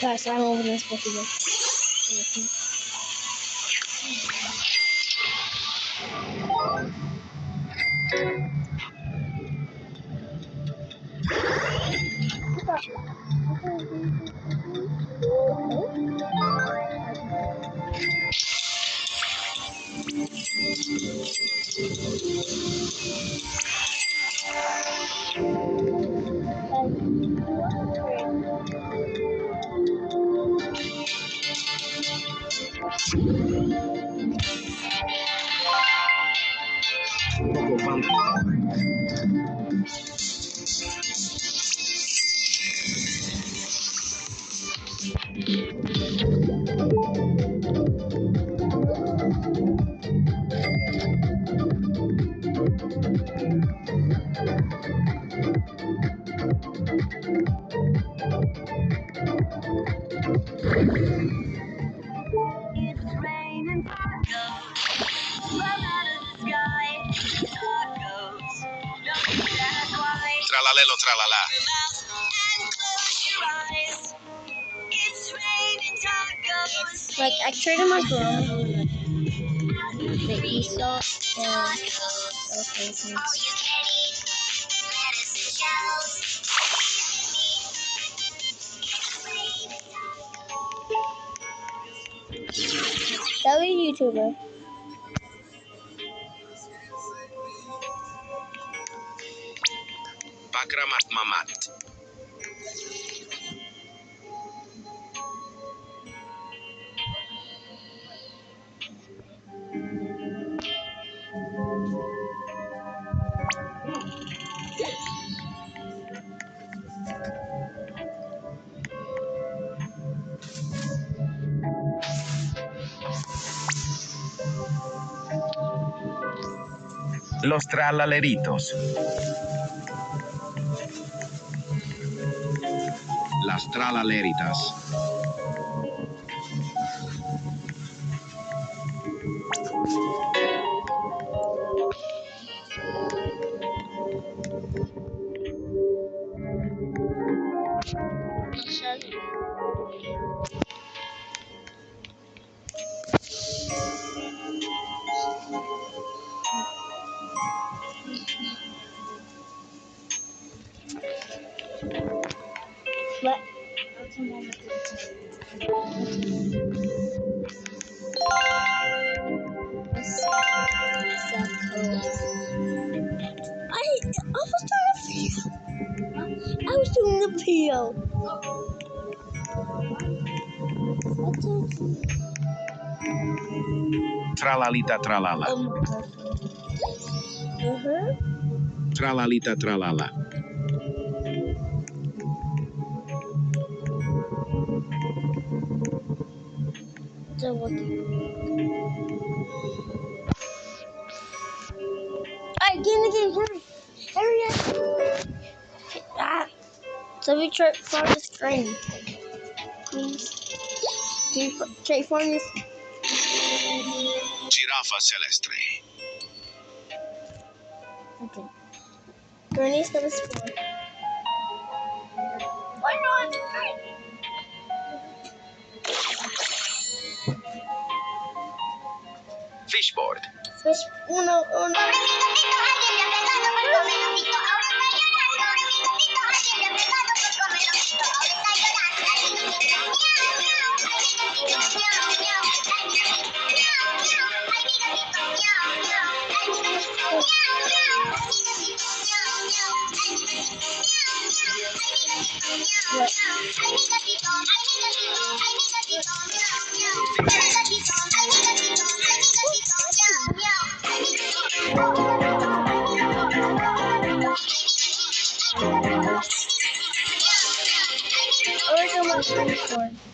Guys, I'm over this possible. Tralalelo, tralala. Like, I traded my drone, the ESOP, and things. That was a YouTuber. Pakramat mamat. Los tralaleritos. Las tralaleritas. What? I was doing the video. Tralalita, tralala. Tralalita, tralala. Alright, get in the game, hurry! Hurry up! Ah. So we trade for the string. Please. Trade for this. Girafa celestre. Okay. Gurney's gonna spawn. Why not? Fishboard. Fish. Uno. Where's the one for?